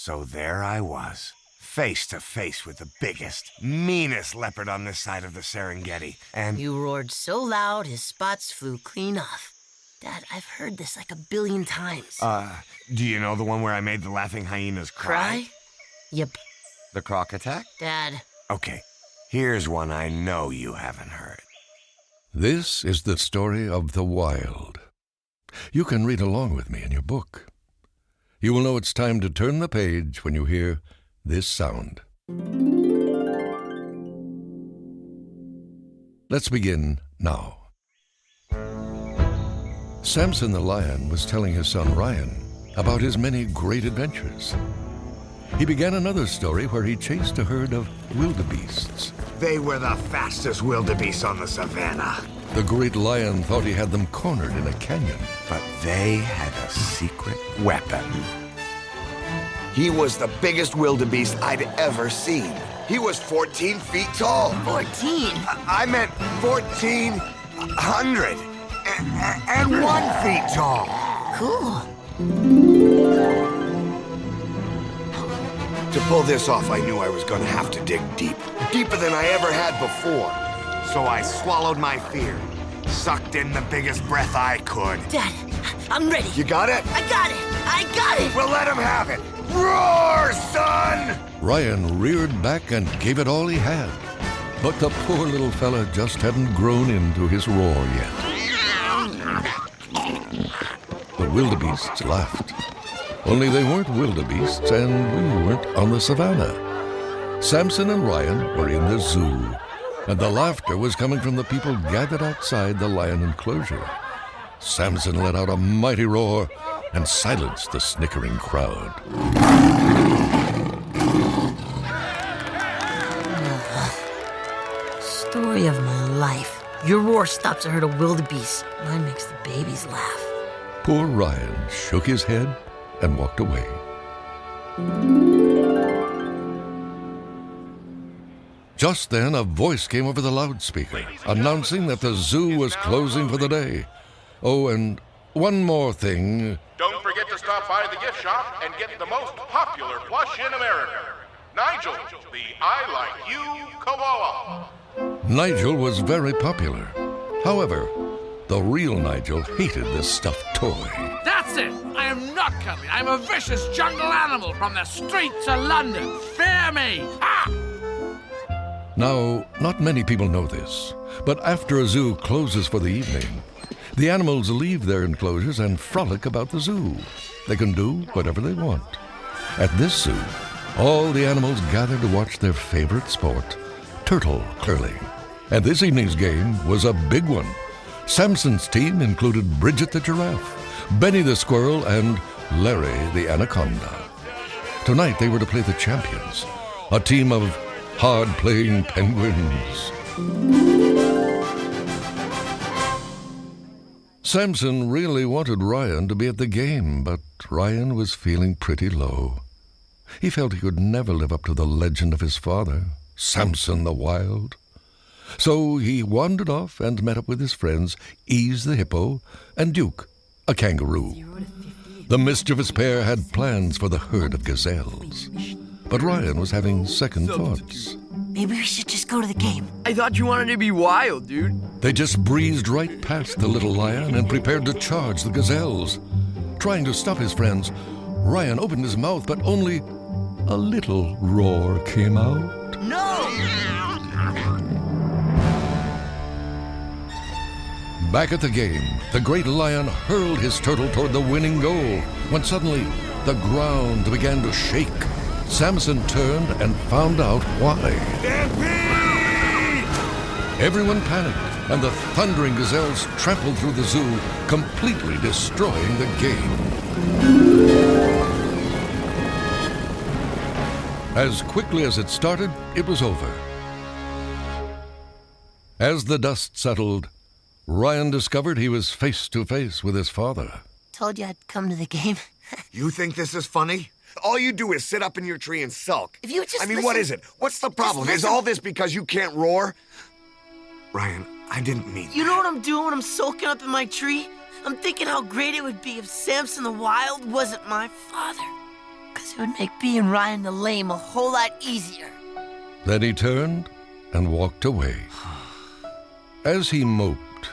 So there I was, face to face with the biggest, meanest leopard on this side of the Serengeti, and... You roared so loud, his spots flew clean off. Dad, I've heard this like 1 billion times. Do you know the one where I made the laughing hyenas cry? Yep. The croc attack? Dad. Okay, here's one I know you haven't heard. This is the story of the wild. You can read along with me in your book. You will know it's time to turn the page when you hear this sound. Let's begin now. Samson the lion was telling his son Ryan about his many great adventures. He began another story where he chased a herd of wildebeests. They were the fastest wildebeests on the savannah. The great lion thought he had them cornered in a canyon. But they had a secret weapon. He was the biggest wildebeest I'd ever seen. He was 14 feet tall. 14? I meant 1,400 and 1 feet tall. Cool. To pull this off, I knew I was going to have to dig deep. Deeper than I ever had before. So I swallowed my fear, sucked in the biggest breath I could. Dad, I'm ready. You got it? I got it! I got it! Well, let him have it. Roar, son! Ryan reared back and gave it all he had. But the poor little fella just hadn't grown into his roar yet. The wildebeests laughed. Only they weren't wildebeests, and we weren't on the savannah. Samson and Ryan were in the zoo, and the laughter was coming from the people gathered outside the lion enclosure. Samson let out a mighty roar and silenced the snickering crowd. Story of my life. Your roar stops a herd of wildebeest. Mine makes the babies laugh. Poor Ryan shook his head and walked away. Just then, a voice came over the loudspeaker, announcing that the zoo was closing for the day. Oh, and one more thing. Don't forget to stop by the gift shop and get the most popular plush in America. Nigel, the I Like You koala. Nigel was very popular. However, the real Nigel hated this stuffed toy. That's it! I am not coming. I'm a vicious jungle animal from the streets of London. Fear me! Ha! Now, not many people know this, but after a zoo closes for the evening, the animals leave their enclosures and frolic about the zoo. They can do whatever they want. At this zoo, all the animals gather to watch their favorite sport, turtle curling. And this evening's game was a big one. Samson's team included Bridget the giraffe, Benny the squirrel, and Larry the anaconda. Tonight they were to play the champions, a team of hard-playing penguins. Samson really wanted Ryan to be at the game, but Ryan was feeling pretty low. He felt he could never live up to the legend of his father, Samson the Wild. So he wandered off and met up with his friends, Ease the hippo and Duke, a kangaroo. The mischievous pair had plans for the herd of gazelles. But Ryan was having second thoughts. Maybe we should just go to the game. I thought you wanted to be wild, dude. They just breezed right past the little lion and prepared to charge the gazelles. Trying to stop his friends, Ryan opened his mouth, but only a little roar came out. No! Back at the game, the great lion hurled his turtle toward the winning goal, when suddenly the ground began to shake. Samson turned and found out why. Stampede! Everyone panicked, and the thundering gazelles trampled through the zoo, completely destroying the game. As quickly as it started, it was over. As the dust settled, Ryan discovered he was face to face with his father. Told you I'd come to the game. You think this is funny? All you do is sit up in your tree and sulk. If you would just what is it? What's the problem? Is all this because you can't roar? Ryan, I didn't mean You know what I'm doing when I'm soaking up in my tree? I'm thinking how great it would be if Samson the Wild wasn't my father. 'Cause This would make being Ryan the Lame a whole lot easier. Then he turned and walked away. As he moped,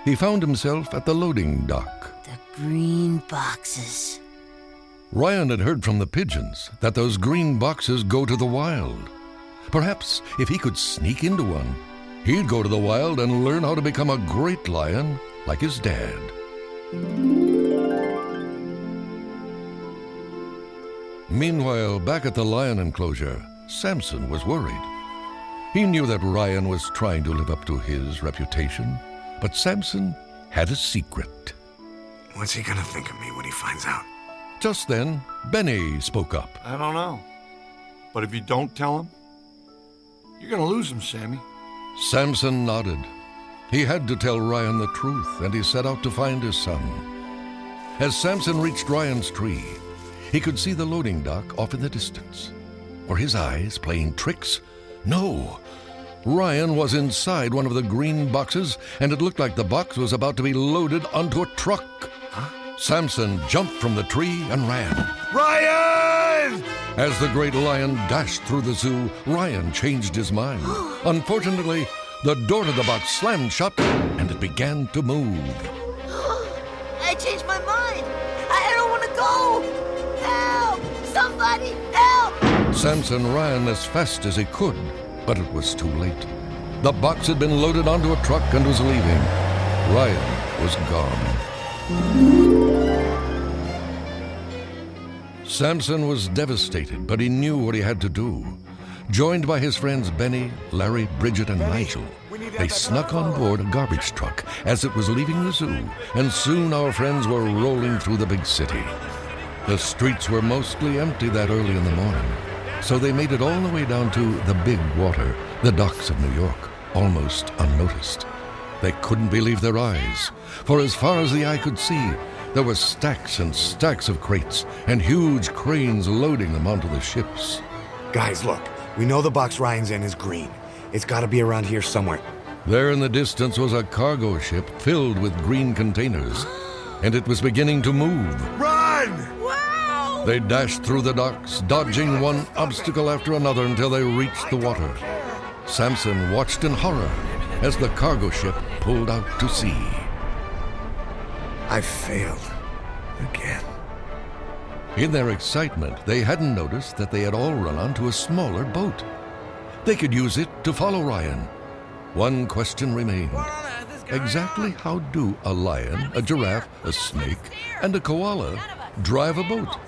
he found himself at the loading dock. The green boxes. Ryan had heard from the pigeons that those green boxes go to the wild. Perhaps if he could sneak into one, he'd go to the wild and learn how to become a great lion like his dad. Meanwhile, back at the lion enclosure, Samson was worried. He knew that Ryan was trying to live up to his reputation, but Samson had a secret. What's he gonna think of me when he finds out? Just then, Benny spoke up. I don't know. But if you don't tell him, you're gonna lose him, Sammy. Samson nodded. He had to tell Ryan the truth, and he set out to find his son. As Samson reached Ryan's tree, he could see the loading dock off in the distance. Were his eyes playing tricks? No. Ryan was inside one of the green boxes, and it looked like the box was about to be loaded onto a truck. Samson jumped from the tree and ran. Ryan! As the great lion dashed through the zoo, Ryan changed his mind. Unfortunately, the door to the box slammed shut, and it began to move. I changed my mind. I don't want to go. Help! Somebody, help! Samson ran as fast as he could, but it was too late. The box had been loaded onto a truck and was leaving. Ryan was gone. Samson was devastated, but he knew what he had to do. Joined by his friends Benny, Larry, Bridget, and Nigel, they snuck on board a garbage truck as it was leaving the zoo, and soon our friends were rolling through the big city. The streets were mostly empty that early in the morning, so they made it all the way down to the big water, the docks of New York, almost unnoticed. They couldn't believe their eyes, for as far as the eye could see, there were stacks and stacks of crates and huge cranes loading them onto the ships. Guys, look. We know the box Ryan's in is green. It's gotta be around here somewhere. There in the distance was a cargo ship filled with green containers, and it was beginning to move. Run! Wow! They dashed through the docks, dodging one obstacle after another until they reached the water. Samson watched in horror as the cargo ship pulled out to sea. I failed. Again. In their excitement, they hadn't noticed that they had all run onto a smaller boat. They could use it to follow Ryan. One question remained. Exactly how do a lion, a giraffe, a snake, and a koala drive a boat?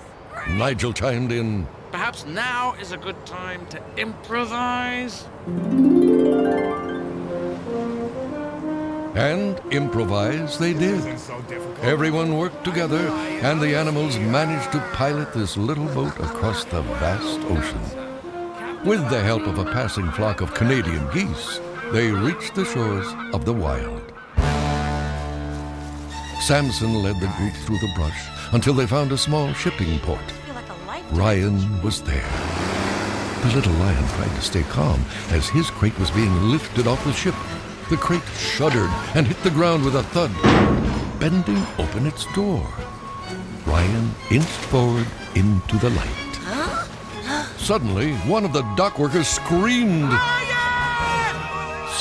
Nigel chimed in. Perhaps now is a good time to improvise. And improvise they did. Everyone worked together, and the animals managed to pilot this little boat across the vast ocean. With the help of a passing flock of Canadian geese, they reached the shores of the wild. Samson led the group through the brush until they found a small shipping port. Ryan was there. The little lion tried to stay calm as his crate was being lifted off the ship. The crate shuddered and hit the ground with a thud, bending open its door. Ryan inched forward into the light. Suddenly, one of the dock workers screamed.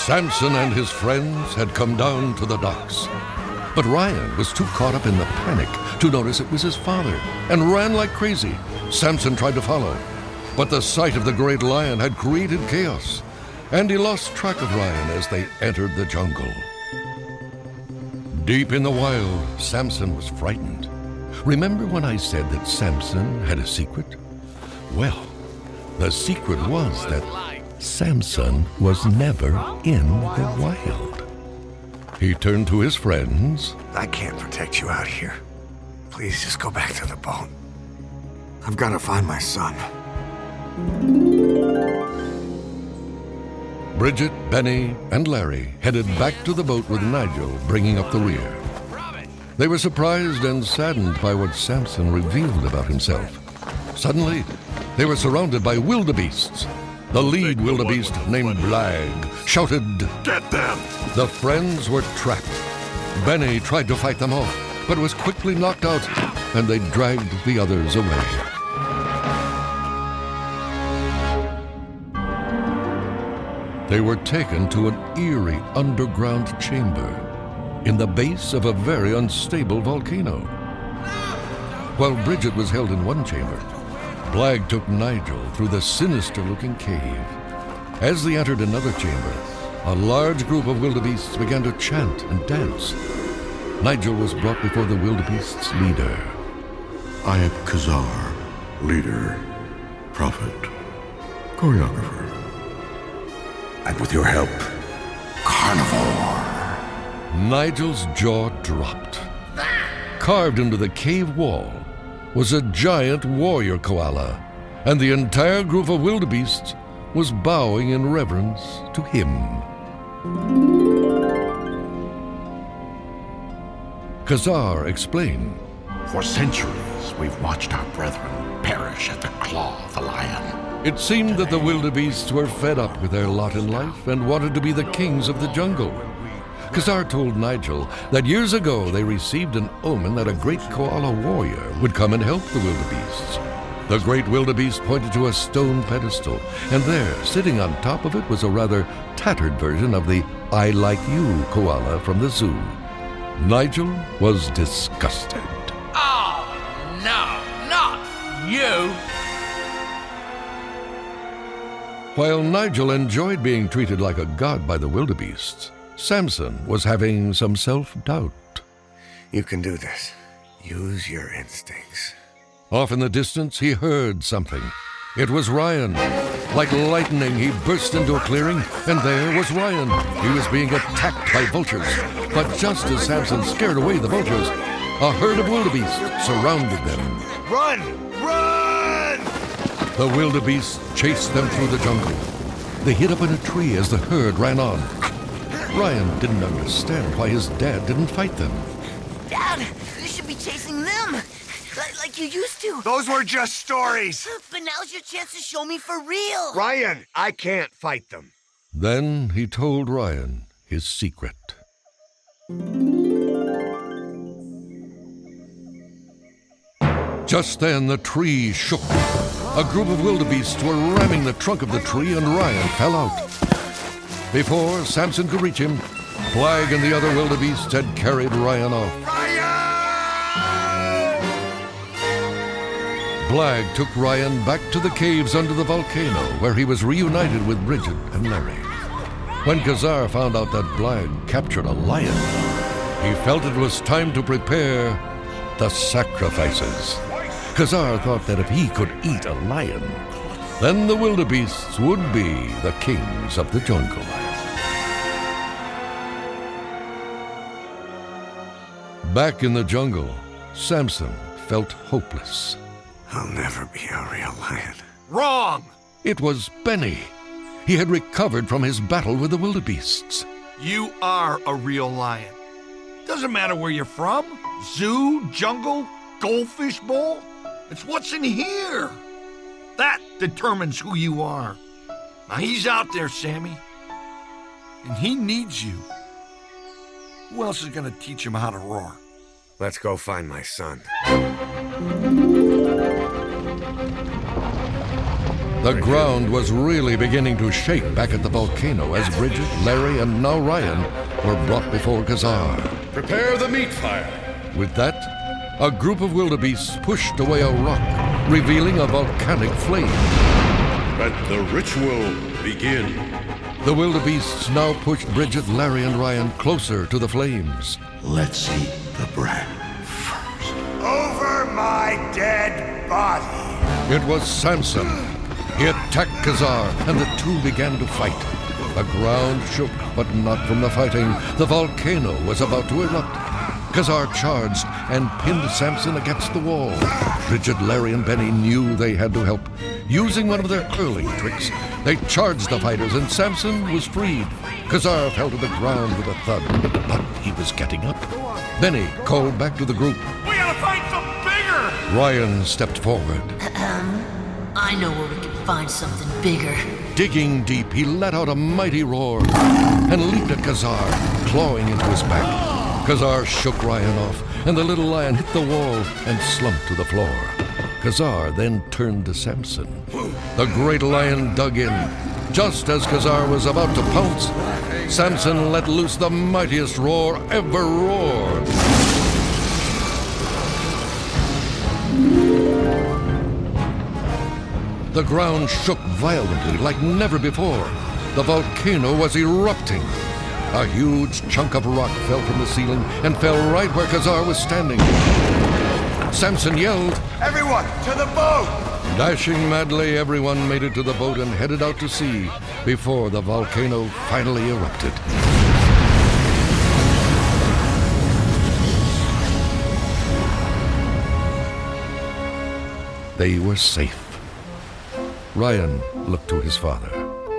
Samson and his friends had come down to the docks. But Ryan was too caught up in the panic to notice it was his father and ran like crazy. Samson tried to follow, but the sight of the great lion had created chaos, and he lost track of Ryan as they entered the jungle. Deep in the wild, Samson was frightened. Remember when I said that Samson had a secret? Well, the secret was that Samson was never in the wild. He turned to his friends. I can't protect you out here. Please just go back to the boat. I've got to find my son. Bridget, Benny, and Larry headed back to the boat with Nigel bringing up the rear. They were surprised and saddened by what Samson revealed about himself. Suddenly, they were surrounded by wildebeests. The lead wildebeest, named Blag, shouted, Get them! The friends were trapped. Benny tried to fight them off, but was quickly knocked out, and they dragged the others away. They were taken to an eerie underground chamber in the base of a very unstable volcano. While Bridget was held in one chamber, Blag took Nigel through the sinister-looking cave. As they entered another chamber, a large group of wildebeests began to chant and dance. Nigel was brought before the wildebeests' leader. I am Kazar, leader, prophet, choreographer. And with your help, carnivore. Nigel's jaw dropped. Carved into the cave wall was a giant warrior koala, and the entire group of wildebeests was bowing in reverence to him. Kazar explained. For centuries, we've watched our brethren perish at the claw of the lion. It seemed that the wildebeests were fed up with their lot in life and wanted to be the kings of the jungle. Kazar told Nigel that years ago they received an omen that a great koala warrior would come and help the wildebeests. The great wildebeest pointed to a stone pedestal, and there, sitting on top of it, was a rather tattered version of the I Like You koala from the zoo. Nigel was disgusted. Oh, no, not you! While Nigel enjoyed being treated like a god by the wildebeests, Samson was having some self-doubt. You can do this. Use your instincts. Off in the distance, he heard something. It was Ryan. Like lightning, he burst into a clearing, and there was Ryan. He was being attacked by vultures. But just as Samson scared away the vultures, a herd of wildebeests surrounded them. Run! Run! The wildebeests chased them through the jungle. They hid up in a tree as the herd ran on. Ryan didn't understand why his dad didn't fight them. Dad, you should be chasing them. Like you used to. Those were just stories. But now's your chance to show me for real. Ryan, I can't fight them. Then he told Ryan his secret. Just then the tree shook. A group of wildebeests were ramming the trunk of the tree, and Ryan fell out. Before Samson could reach him, Blag and the other wildebeests had carried Ryan off. Blag took Ryan back to the caves under the volcano, where he was reunited with Bridget and Larry. When Kazar found out that Blag captured a lion, he felt it was time to prepare the sacrifices. Kazar thought that if he could eat a lion, then the wildebeests would be the kings of the jungle. Back in the jungle, Samson felt hopeless. I'll never be a real lion. Wrong! It was Benny. He had recovered from his battle with the wildebeests. You are a real lion. Doesn't matter where you're from. Zoo, jungle, goldfish bowl. It's what's in here. That determines who you are. Now he's out there, Sammy. And he needs you. Who else is gonna teach him how to roar? Let's go find my son. The ground was really beginning to shake back at the volcano as Bridget, Larry, and now Ryan were brought before Kazar. Prepare the meat fire. With that, a group of wildebeests pushed away a rock, revealing a volcanic flame. Let the ritual begin. The wildebeests now pushed Bridget, Larry, and Ryan closer to the flames. Let's eat the bread first. Over my dead body. It was Samson. He attacked Kazar, and the two began to fight. The ground shook, but not from the fighting. The volcano was about to erupt. Kazar charged and pinned Samson against the wall. Bridget, Larry, and Benny knew they had to help. Using one of their curling tricks, they charged the fighters, and Samson was freed. Kazar fell to the ground with a thud, but he was getting up. Benny called back to the group. We gotta find something bigger! Ryan stepped forward. I know where we can find something bigger. Digging deep, he let out a mighty roar and leaped at Kazar, clawing into his back. Kazar shook Ryan off, and the little lion hit the wall and slumped to the floor. Kazar then turned to Samson. The great lion dug in. Just as Kazar was about to pounce, Samson let loose the mightiest roar ever roared. The ground shook violently like never before. The volcano was erupting. A huge chunk of rock fell from the ceiling and fell right where Kazar was standing. Samson yelled, Everyone, to the boat! Dashing madly, everyone made it to the boat and headed out to sea before the volcano finally erupted. They were safe. Ryan looked to his father.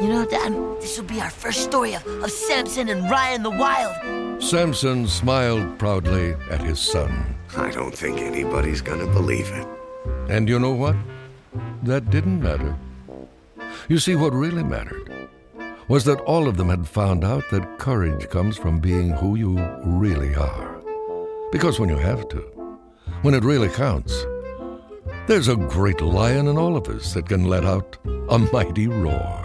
You know, Dad, this will be our first story of Samson and Ryan the Wild. Samson smiled proudly at his son. I don't think anybody's gonna believe it. And you know what? That didn't matter. You see, what really mattered was that all of them had found out that courage comes from being who you really are. Because when you have to, when it really counts, there's a great lion in all of us that can let out a mighty roar.